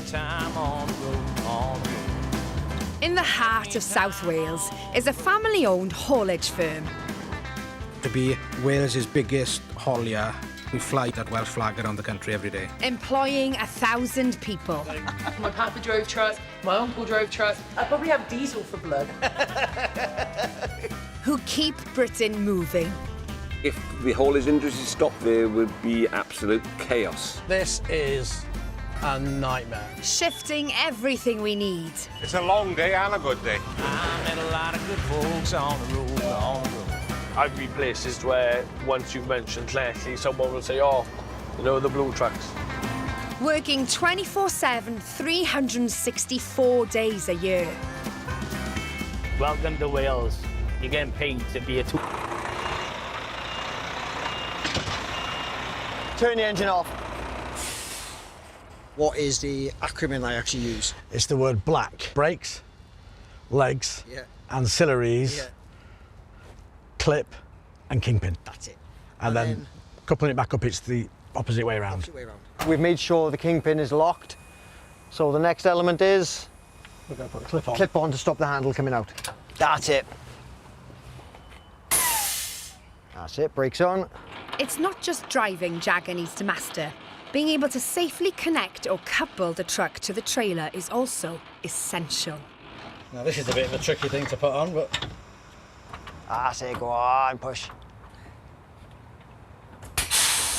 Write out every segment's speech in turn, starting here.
time on the road, on the road. In the heart of South Wales is a family-owned haulage firm. To be Wales's biggest haulier, we fly that Welsh flag around the country every day. Employing 1,000 people. My papa drove trucks, my uncle drove trucks. I probably have diesel for blood. Who keep Britain moving. If the haulage industry stopped, there would be absolute chaos. This is a nightmare. Shifting everything we need. It's a long day and a good day. I met a lot of good folks on the road, on the road. I've been places where once you've mentioned Letty, someone will say, oh, you know, the blue trucks. Working 24/7, 364 days a year. Welcome to Wales. You're getting paid to be a Turn the engine off. What is the acronym I actually use? It's the word black. Brakes, legs, Yeah. ancillaries, Yeah. clip, and kingpin. That's it. And then coupling it back up, it's the opposite way around. Opposite way around. We've made sure the kingpin is locked. So the next element is We're going to put a clip on. clip on to stop the handle coming out. That's it. That's it, brakes on. It's not just driving Jagger needs to master. Being able to safely connect or couple the truck to the trailer is also essential. Now this is a bit of a tricky thing to put on, but... That's it, go on, push.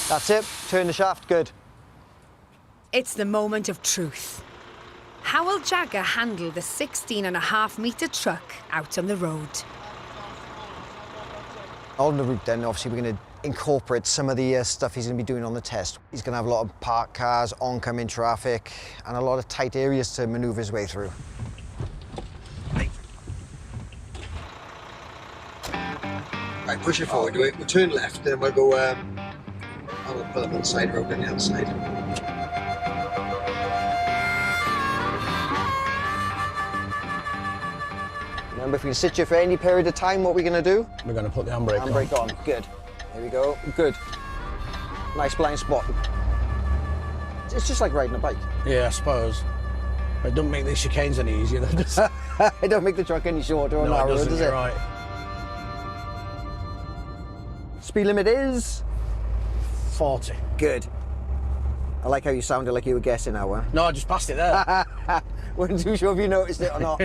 That's it, turn the shaft, good. It's the moment of truth. How will Jagger handle the 16.5-metre truck out on the road? On the route then, obviously, we're going to incorporate some of the stuff he's going to be doing on the test. He's going to have a lot of parked cars, oncoming traffic, and a lot of tight areas to manoeuvre his way through. Right, push it forward. We'll turn left, then we'll go. I will pull up on the side road on the other side. Remember, if we can sit you for any period of time, what we're going to do? We're going to put the handbrake on. Handbrake on. Good. There we go. Good. Nice blind spot. It's just like riding a bike. Yeah, I suppose. It doesn't make these chicanes any easier, does it? It don't make the truck any shorter or No, it narrower, doesn't, does you're it? right. Speed limit is 40. good. I like how you sounded like you were guessing now, huh? No, I just passed it there. Wasn't too sure if you noticed it or not.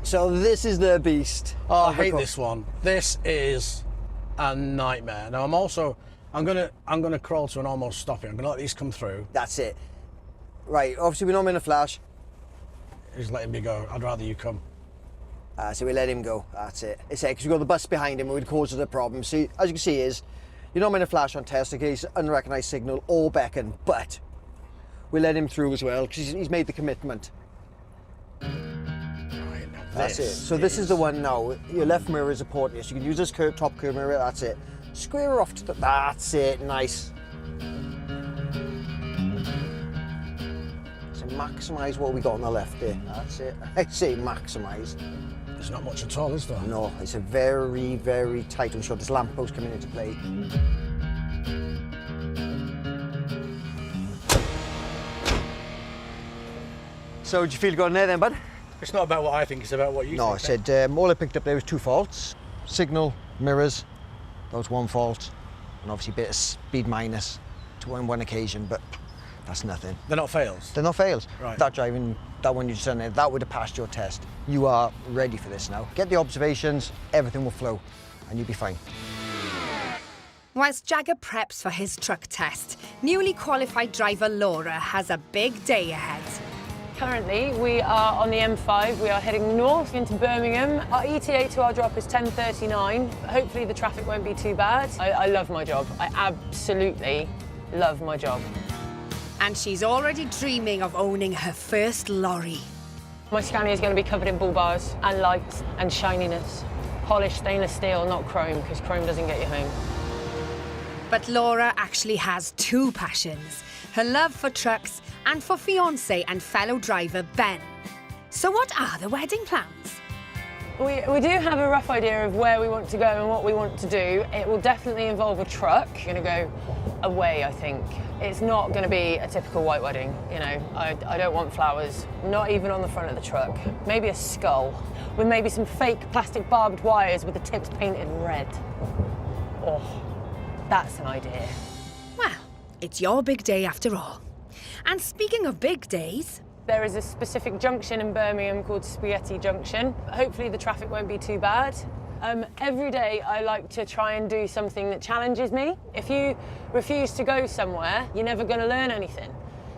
So this is the beast. Oh, I hate this one. This is a nightmare. Now I'm gonna crawl to an almost stop here. I'm gonna let these come through. That's it. Right, obviously we're not in a flash. Just letting me go. I'd rather you come. So we let him go. That's it. It's it, because we've got the bus behind him, it would cause us a problem. See, as you can see, you're not in a flash on test in case unrecognised signal or beckon, but we let him through as well because he's made the commitment. Right, now That's it. So this is the one now. Your left mirror is supporting you, so you can use this top curve mirror. That's it. Square off to the. That's it. Nice. So maximise what we got on the left there. That's it. I say maximise. There's not much at all, is there? No, it's a very, very tight. I'm sure this lamppost coming into play. So, did you feel going there then, bud? It's not about what I think, it's about what you think. No, I said all I picked up there was 2 faults. Signal, mirrors, that was 1 fault. And obviously a bit of speed minus to on one occasion, but that's nothing. They're not fails? They're not fails. Right. That driving, that one you just done there, that would have passed your test. You are ready for this now. Get the observations, everything will flow, and you'll be fine. Whilst Jagger preps for his truck test, newly qualified driver Laura has a big day ahead. Currently, we are on the M5. We are heading north into Birmingham. Our ETA to our drop is 10:39. Hopefully the traffic won't be too bad. I love my job. I absolutely love my job. And she's already dreaming of owning her first lorry. My Scania is going to be covered in bull bars and lights and shininess. Polished stainless steel, not chrome, because chrome doesn't get you home. But Laura actually has 2 passions, her love for trucks and for fiancé and fellow driver Ben. So what are the wedding plans? We do have a rough idea of where we want to go and what we want to do. It will definitely involve a truck. We're going to go away, I think. It's not going to be a typical white wedding, you know. I don't want flowers, not even on the front of the truck. Maybe a skull, with maybe some fake plastic barbed wires with the tips painted red. Oh, that's an idea. Well, it's your big day after all. And speaking of big days... There is a specific junction in Birmingham called Spaghetti Junction. Hopefully the traffic won't be too bad. Every day I like to try and do something that challenges me. If you refuse to go somewhere, you're never going to learn anything.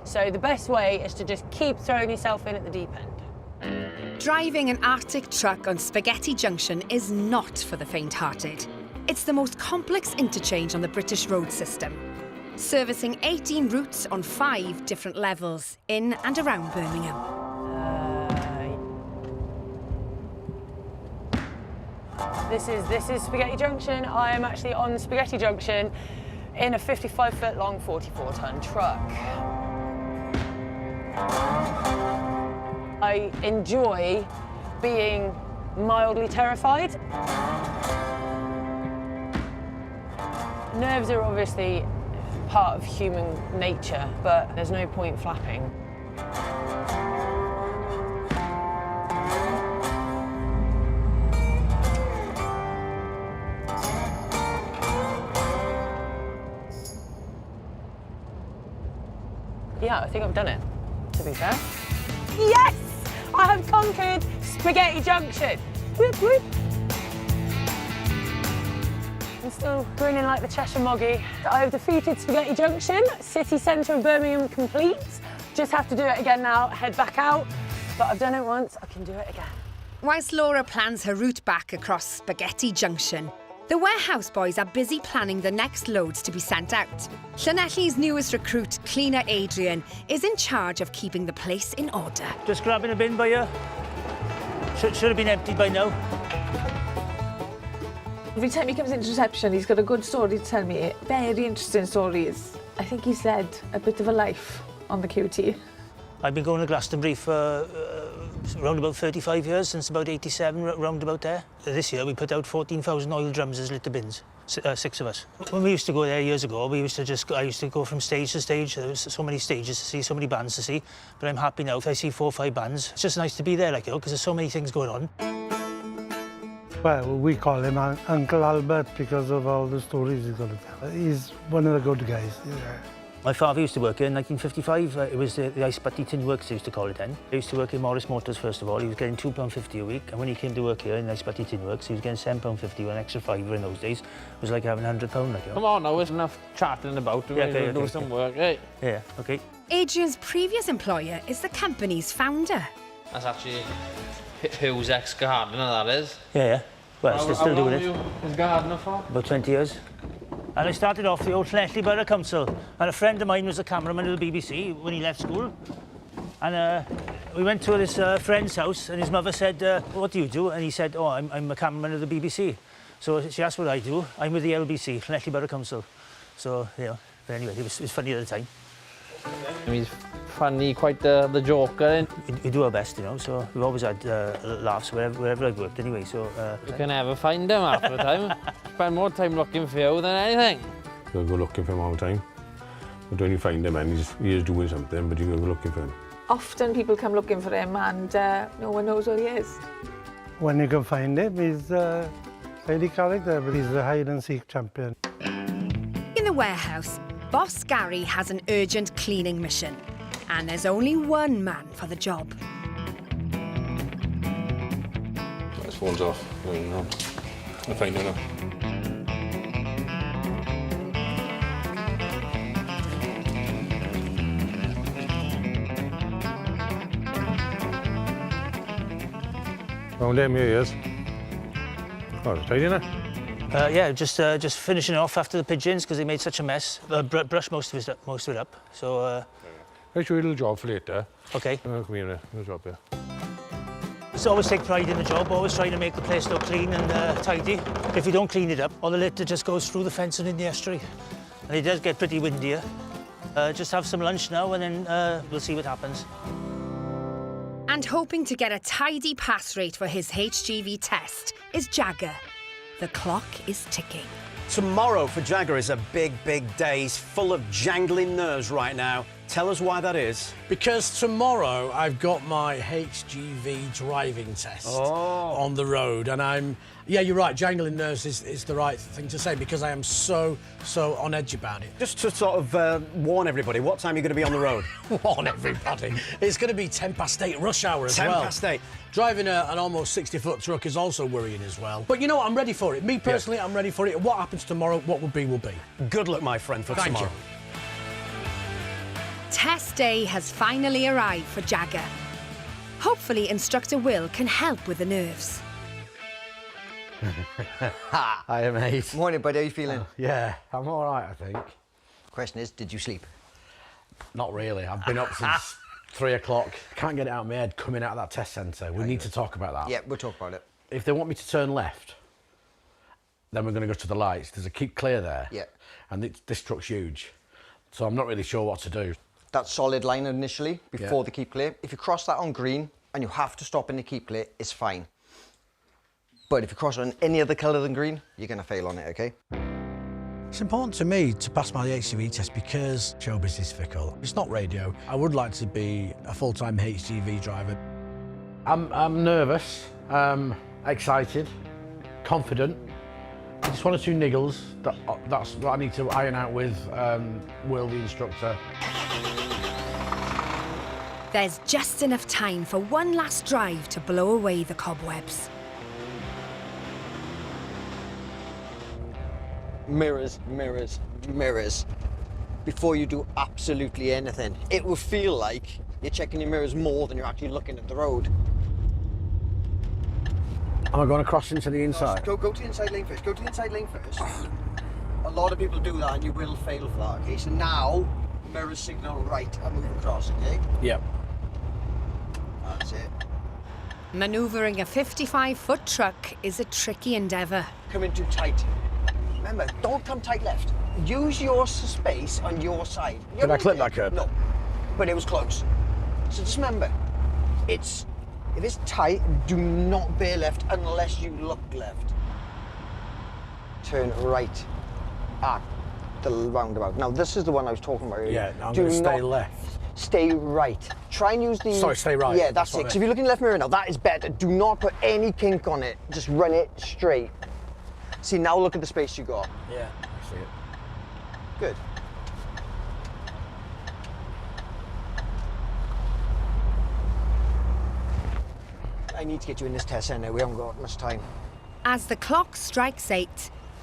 So the best way is to just keep throwing yourself in at the deep end. Driving an Arctic truck on Spaghetti Junction is not for the faint-hearted. It's the most complex interchange on the British road system, servicing 18 routes on 5 different levels in and around Birmingham. This is Spaghetti Junction. I am actually on Spaghetti Junction in a 55-foot long 44-ton truck. I enjoy being mildly terrified. Nerves are obviously part of human nature, but there's no point flapping. Yeah, I think I've done it, to be fair. Yes! I have conquered Spaghetti Junction! Whoop, whoop. I'm still grinning like the Cheshire Moggy. I have defeated Spaghetti Junction, city centre of Birmingham complete. Just have to do it again now, head back out. But I've done it once, I can do it again. Whilst Laura plans her route back across Spaghetti Junction, the warehouse boys are busy planning the next loads to be sent out. Llanelli's newest recruit, cleaner Adrian, is in charge of keeping the place in order. Just grabbing a bin by you. Should have been emptied by now. Every time he comes into reception, he's got a good story to tell me. Very interesting stories. I think he's led a bit of a life on the QT. I've been going to Glastonbury for around about 35 years, since about 87, round about there. This year we put out 14,000 oil drums as litter bins, 6 of us. When we used to go there years ago, I used to go from stage to stage. There was so many stages to see, so many bands to see. But I'm happy now if I see 4 or 5 bands. It's just nice to be there, like, you know, because there's so many things going on. Well, we call him Uncle Albert because of all the stories he's got to tell. He's one of the good guys. Yeah. My father used to work here in 1955. It was the Ice Butty Tin Works, they used to call it then. He used to work in Morris Motors, first of all. He was getting £2.50 a week. And when he came to work here in Ice Butty Tin Works, he was getting £7.50, an extra £5 in those days. It was like having £100, like, you know. Come on now, there's enough chatting about it. Yeah, do some work, eh? Yeah, OK. Adrian's previous employer is the company's founder. That's actually Hugh's ex-gardener, that is. Yeah. Well, still doing it. How long were you his gardener for? About 20 years. And I started off the old Llanelli Borough Council. And a friend of mine was a cameraman at the BBC when he left school. And we went to this friend's house and his mother said, what do you do? And he said, oh, I'm a cameraman of the BBC. So she asked what I do. I'm with the LBC, Llanelli Borough Council. So, you know, but anyway, it was funny at the time. He's funny, quite the joker. We do our best, you know, so we've always had laughs wherever I've worked anyway, so... You can never find him after a time. Spend more time looking for you than anything. You'll go looking for him all the time. But when you find him and he is doing something, but you go looking for him. Often people come looking for him and no one knows where he is. When you can find him, he's a lady character, but he's a hide-and-seek champion. In the warehouse, Boss Gary has an urgent cleaning mission. And there's only one man for the job. His phone's off. I'll find him now. Round there, here he is. Oh, it's tidy now. Yeah, just finishing off after the pigeons because they made such a mess. Brushed most of it up. So. I'll show you a little job for later. OK. Come here, a little job here. Just always take pride in the job, always trying to make the place look clean and tidy. If you don't clean it up, all the litter just goes through the fence and in the estuary. And it does get pretty windy here. Just have some lunch now and then we'll see what happens. And hoping to get a tidy pass rate for his HGV test is Jagger. The clock is ticking. Tomorrow for Jagger is a big, big day. He's full of jangling nerves right now. Tell us why that is. Because tomorrow I've got my HGV driving test on the road, and yeah, you're right, jangling nerves is the right thing to say, because I am so on edge about it. Just to sort of warn everybody, what time are you going to be on the road? Warn everybody. It's going to be 8:10 rush hour as well. 8:10. Driving an almost 60-foot truck is also worrying as well. But you know what, I'm ready for it. Me personally, I'm ready for it. What happens tomorrow, what will be, will be. Good luck, my friend, for tomorrow. You. Test day has finally arrived for Jagger. Hopefully, Instructor Will can help with the nerves. Hi, mate. Morning, buddy. How you feeling? Yeah, I'm all right, I think. Question is, did you sleep? Not really. I've been up since 3 o'clock. Can't get it out of my head coming out of that test centre. We need to talk about that. Yeah, we'll talk about it. If they want me to turn left, then we're going to go to the lights. There's a keep clear there. Yeah. And this truck's huge. So I'm not really sure what to do. That solid line initially, before the keep clear. If you cross that on green and you have to stop in the keep clear, it's fine. But if you cross on any other colour than green, you're going to fail on it, OK? It's important to me to pass my HGV test because showbiz is fickle. It's not radio. I would like to be a full-time HGV driver. I'm nervous, excited, confident. Just one or two niggles. That's what I need to iron out with Will, the instructor. There's just enough time for one last drive to blow away the cobwebs. Mirrors, mirrors, mirrors. Before you do absolutely anything. It will feel like you're checking your mirrors more than you're actually looking at the road. Am I going to cross into the inside? Go to the inside lane first. Go to the inside lane first. A lot of people do that and you will fail for that, okay? So now, mirrors signal right and move across, okay? Yep. That's it. Manoeuvring a 55-foot truck is a tricky endeavour. Come in too tight. Remember, don't come tight left. Use your space on your side. Did I clip that curb? No, but it was close. So just remember, if it's tight, do not bear left unless you look left. Turn right at the roundabout. Now, this is the one I was talking about earlier. Yeah, I'm going to stay left. Stay right. Try and use the... Sorry, stay right. Yeah, that's it. So if you look in the left mirror now, that is better. Do not put any kink on it. Just run it straight. See, now look at the space you got. Yeah, I see it. Good. I need to get you in this test centre. We haven't got much time. As the clock strikes 8,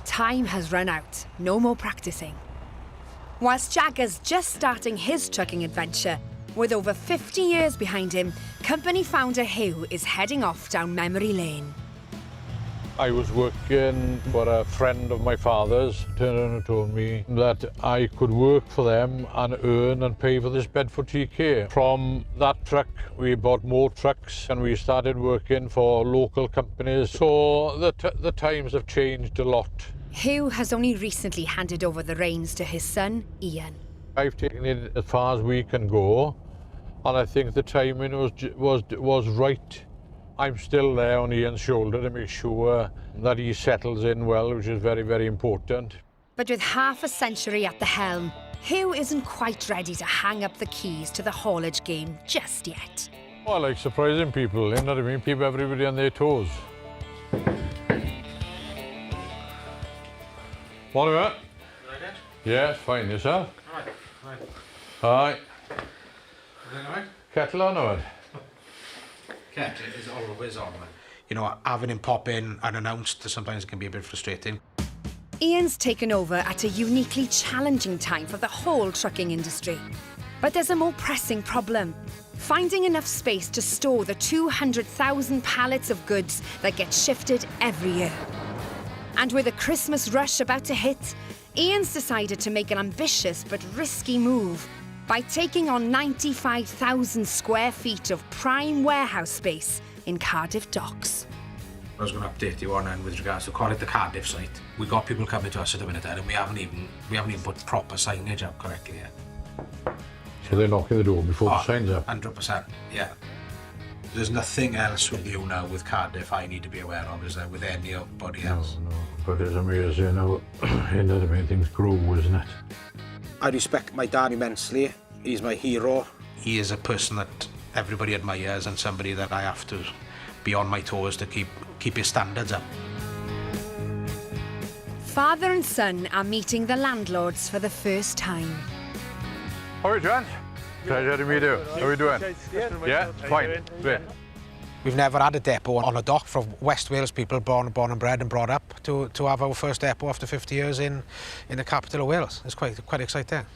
time has run out. No more practicing. Whilst Jagger's just starting his trucking adventure, with over 50 years behind him, company founder Hugh is heading off down memory lane. I was working for a friend of my father's, turned around and told me that I could work for them and earn and pay for this Bedford TK. From that truck, we bought more trucks and we started working for local companies. So the times have changed a lot. Hugh has only recently handed over the reins to his son, Ian. I've taken it as far as we can go, and I think the timing was right. I'm still there on Ian's shoulder to make sure that he settles in well, which is very, very important. But with half a century at the helm, Hugh isn't quite ready to hang up the keys to the haulage game just yet. Oh, I like surprising people, you know what I mean? Keep everybody on their toes. Morning, mate. Yeah, it's fine. Yourself? Right. Hi. Everything all right? Kettle on, or what? Kettle is always on, man. You know, having him pop in unannounced sometimes can be a bit frustrating. Ian's taken over at a uniquely challenging time for the whole trucking industry. But there's a more pressing problem. Finding enough space to store the 200,000 pallets of goods that get shifted every year. And with a Christmas rush about to hit, Ian's decided to make an ambitious but risky move by taking on 95,000 square feet of prime warehouse space in Cardiff Docks. I was going to update you on and with regards to call it the Cardiff site. We got people coming to us at the minute and we haven't even put proper signage up correctly yet. So they're knocking the door before the signs up? 100%, yeah. There's nothing else with you now with Cardiff I need to be aware of, is there, with anybody else? No, but it's amazing how it doesn't make things grow, isn't it? I respect my dad immensely. He's my hero. He is a person that everybody admires and somebody that I have to be on my toes to keep his standards up. Father and son are meeting the landlords for the first time. How are you, John? Pleasure to meet you. How are you doing? Yeah, fine. Great. We've never had a depot on a dock for West Wales people born and bred and brought up to have our first depot after 50 years in the capital of Wales. It's quite exciting.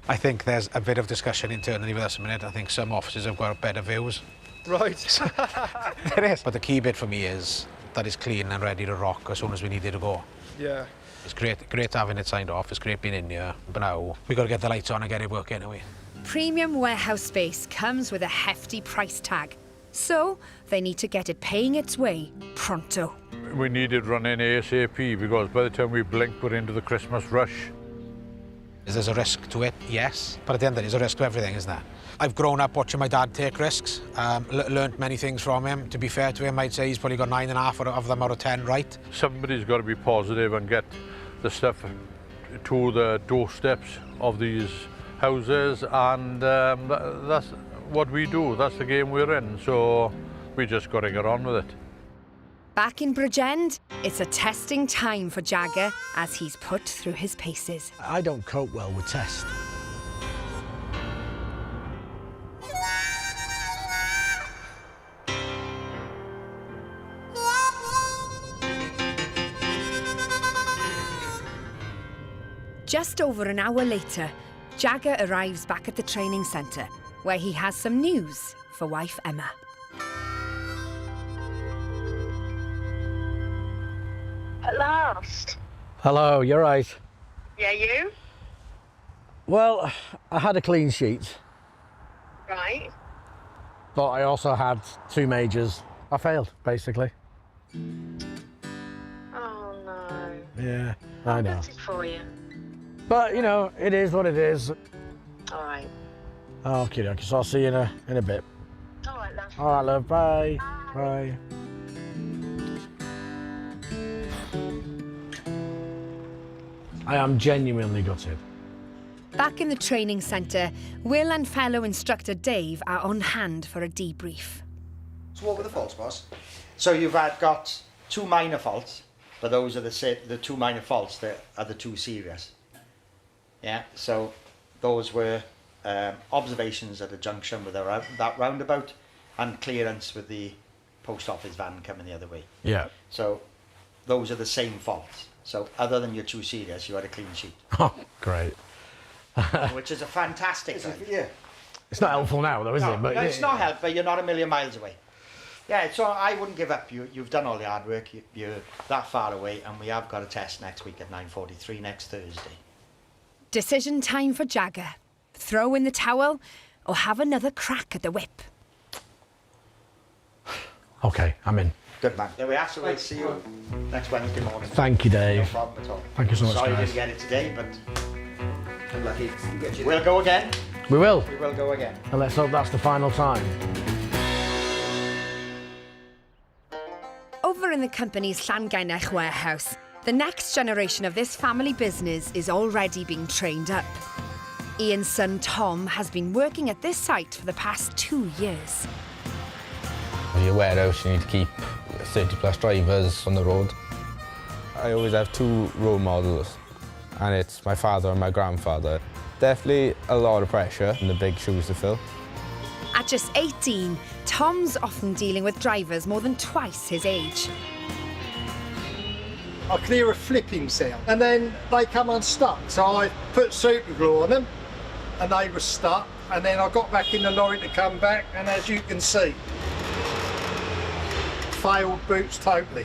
I think there's a bit of discussion internally with us a minute. I think some offices have got better views. Right. There is. But the key bit for me is that it's clean and ready to rock as soon as we need it to go. Yeah. It's great having it signed off. It's great being in here. But now we've got to get the lights on and get it working anyway. Premium warehouse space comes with a hefty price tag. So they need to get it paying its way pronto. We need it running ASAP because by the time we blink, we're into the Christmas rush. There's a risk to it, yes. But at the end of it, there's a risk to everything, isn't there? I've grown up watching my dad take risks, learnt many things from him. To be fair to him, I'd say he's probably got 9.5 of them out of 10 right. Somebody's got to be positive and get the stuff to the doorsteps of these houses, and that's what we do. That's the game we're in, so we just got to get on with it. Back in Bridgend, it's a testing time for Jagger as he's put through his paces. I don't cope well with test. Just over an hour later, Jagger arrives back at the training centre, where he has some news for wife Emma. At last. Hello, you're right. Yeah, you? Well, I had a clean sheet, Right. but I also had 2 majors. I failed, basically. Oh, no. Yeah, I know. That's it for you. But, you know, it is what it is. All right. Okay, so I'll see you in a bit. All right, love. All right, love, bye. Bye. I am genuinely gutted. Back in the training centre, Will and fellow instructor Dave are on hand for a debrief. So what were the faults, boss? So you've got 2 minor faults, but those are the 2 minor faults that are the 2 serious. Yeah, so those were observations at a junction with that roundabout and clearance with the post office van coming the other way. Yeah. So those are the same faults. So other than your 2 serious, you had a clean sheet. Oh, great. Which is a fantastic thing. Yeah. It's not helpful now, though, is it? But No, it's not helpful, but you're not a million miles away. Yeah, so I wouldn't give up. You've done all the hard work. You're that far away, and we have got a test next week at 9:43 next Thursday. Decision time for Jagger. Throw in the towel or have another crack at the whip. Okay, I'm in. Good man. There we are, so we'll see you next Wednesday morning. Thank you, Dave. No problem at all. Thank you so much, Sorry you guys. didn't get it today, but I'm lucky. We'll go again. We will. We will go again. And let's hope that's the final time. Over in the company's Llangainech warehouse, the next generation of this family business is already being trained up. Ian's son Tom has been working at this site for the past 2 years. In your warehouse, you need to keep 30+ drivers on the road. I always have 2 role models, and it's my father and my grandfather. Definitely a lot of pressure and the big shoes to fill. At just 18, Tom's often dealing with drivers more than twice his age. I clear a flipping cell and then they come unstuck. So I put super glue on them and they were stuck, and then I got back in the lorry to come back, and as you can see, failed boots totally.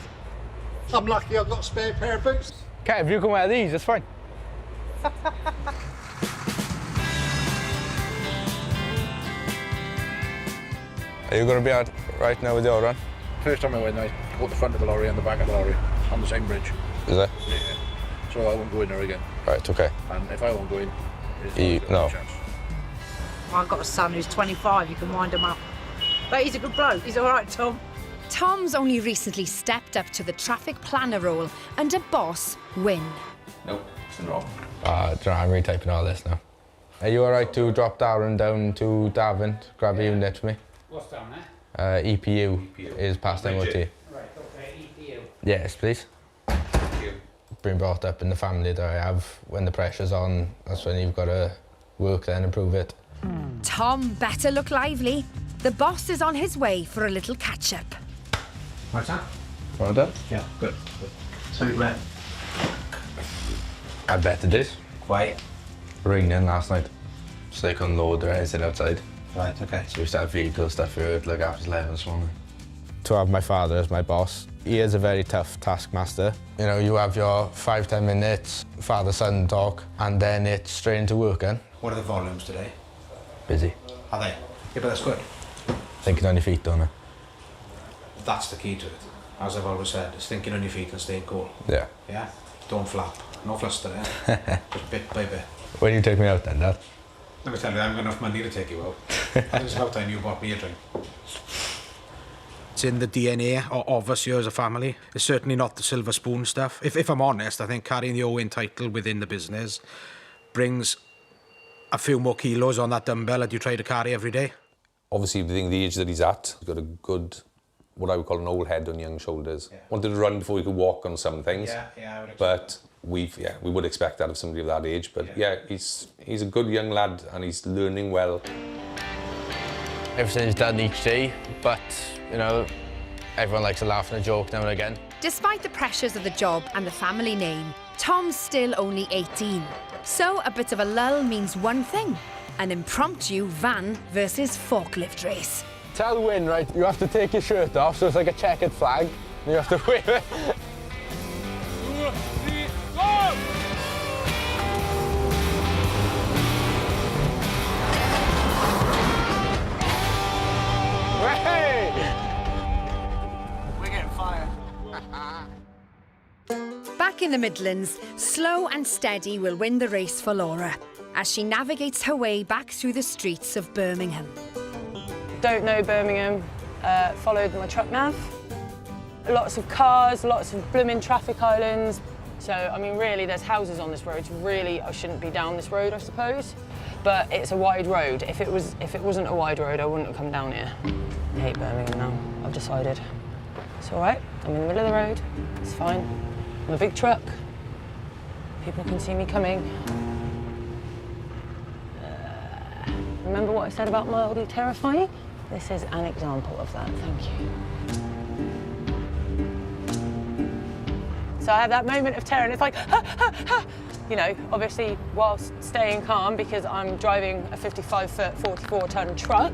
I'm lucky I've got a spare pair of boots. Okay, if you can wear these, it's fine. Are you going to be out right now with your run? First time I went, I put the front of the lorry and the back of the lorry on the same bridge. Is it? Yeah. So I won't go in there again. Right, okay. And if I won't go in, No. I've got a son who's 25, you can wind him up. But he's a good bloke. He's all right, Tom. Tom's only recently stepped up to the traffic planner role and a boss win. Nope, it's wrong. I'm retyping all this now. Are you alright to drop Darren down to Davin, grab a unit for me? What's down there? EPU is past MOT. Right, okay, EPU. Yes, please. Been brought up in the family that I have. When the pressure's on, that's when you've got to work then and prove it. Tom better look lively. The boss is on his way for a little catch-up. What's that? Well done. Yeah, good. So you went? I bet it is. Why? Raining last night, so they couldn't load or anything outside. Right, okay. So we used to have vehicle stuff here like after 11 this morning. To have my father as my boss, he is a very tough taskmaster. You know, you have your 5-10 minutes father-son talk, and then it's straight into work then. What are the volumes today? Busy. Are they? Yeah, but that's good. Thinking on your feet, don't I? That's the key to it. As I've always said, it's thinking on your feet and staying cool. Yeah. Yeah? Don't flap. No fluster, eh? Just bit by bit. When you take me out then, Dad? Let me tell you, I haven't got enough money to take you out. I think it's about time you bought me a drink. It's in the DNA of us here as a family. It's certainly not the silver spoon stuff. If I'm honest, I think carrying the Owen title within the business brings a few more kilos on that dumbbell that you try to carry every day. Obviously, being the age that he's at, he's got a good, what I would call an old head on young shoulders. Yeah. Wanted to run before he could walk on some things. Yeah, I would expect. But we would expect that of somebody of that age. But yeah, he's a good young lad and he's learning well. Everything's done each day, but, you know, everyone likes a laugh and a joke now and again. Despite the pressures of the job and the family name, Tom's still only 18. So a bit of a lull means one thing, an impromptu van versus forklift race. Tell Win, right, you have to take your shirt off, so it's like a checkered flag, and you have to wave it. 2, 3, go! Hey! We're getting fired. Back in the Midlands, slow and steady will win the race for Laura as she navigates her way back through the streets of Birmingham. Don't know Birmingham, followed my truck nav. Lots of cars, lots of blooming traffic islands. So, I mean, really, there's houses on this road. So really, I shouldn't be down this road, I suppose. But it's a wide road. If it wasn't a wide road, I wouldn't have come down here. I hate Birmingham now, I've decided. It's all right, I'm in the middle of the road, it's fine. I'm a big truck. People can see me coming. Remember what I said about mildly terrifying? This is an example of that, thank you. So I have that moment of terror and it's like, ha, ha, ha. You know, obviously whilst staying calm because I'm driving a 55-foot, 44-ton truck.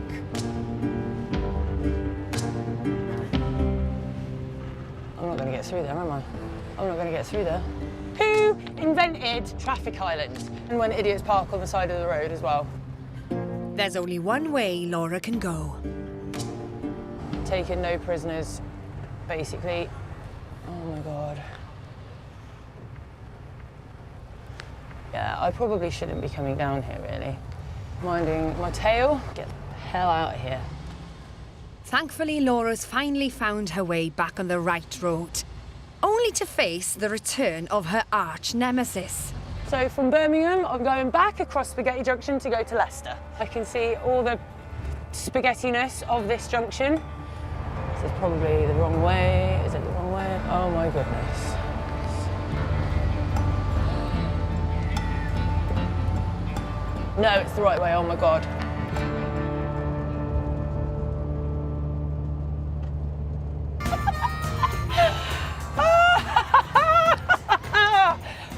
I'm not going to get through there, am I? I'm not going to get through there. Who invented traffic islands? And when idiots park on the side of the road as well. There's only one way Laura can go. Taking no prisoners, basically. Oh my God. Yeah, I probably shouldn't be coming down here, really. Minding my tail. Get the hell out of here. Thankfully, Laura's finally found her way back on the right road, only to face the return of her arch nemesis. So from Birmingham, I'm going back across Spaghetti Junction to go to Leicester. I can see all the spaghettiness of this junction. This is probably the wrong way. Is it the wrong way? Oh my goodness. No, it's the right way, oh my God.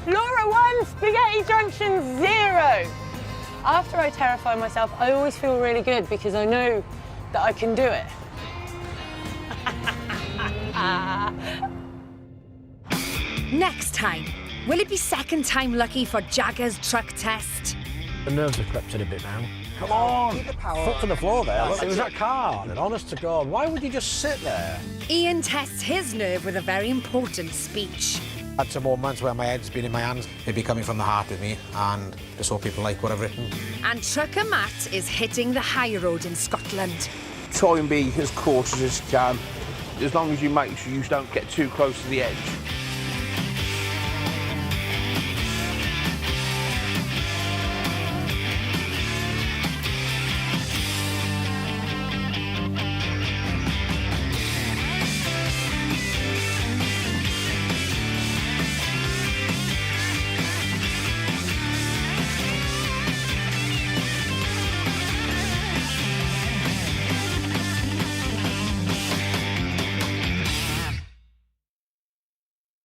Laura 1, Spaghetti Junction 0. After I terrify myself, I always feel really good because I know that I can do it. Next time, will it be second time lucky for Jagger's truck test? The nerves have crept in a bit now. Come on! Foot to the floor there. Look, it was that car. And honest to God, why would you just sit there? Ian tests his nerve with a very important speech. Had some moments where my head's been in my hands. It'd be coming from the heart with me, and just hope people like what I've written. And trucker Matt is hitting the high road in Scotland. try and be as cautious as you can, as long as you make sure you don't get too close to the edge.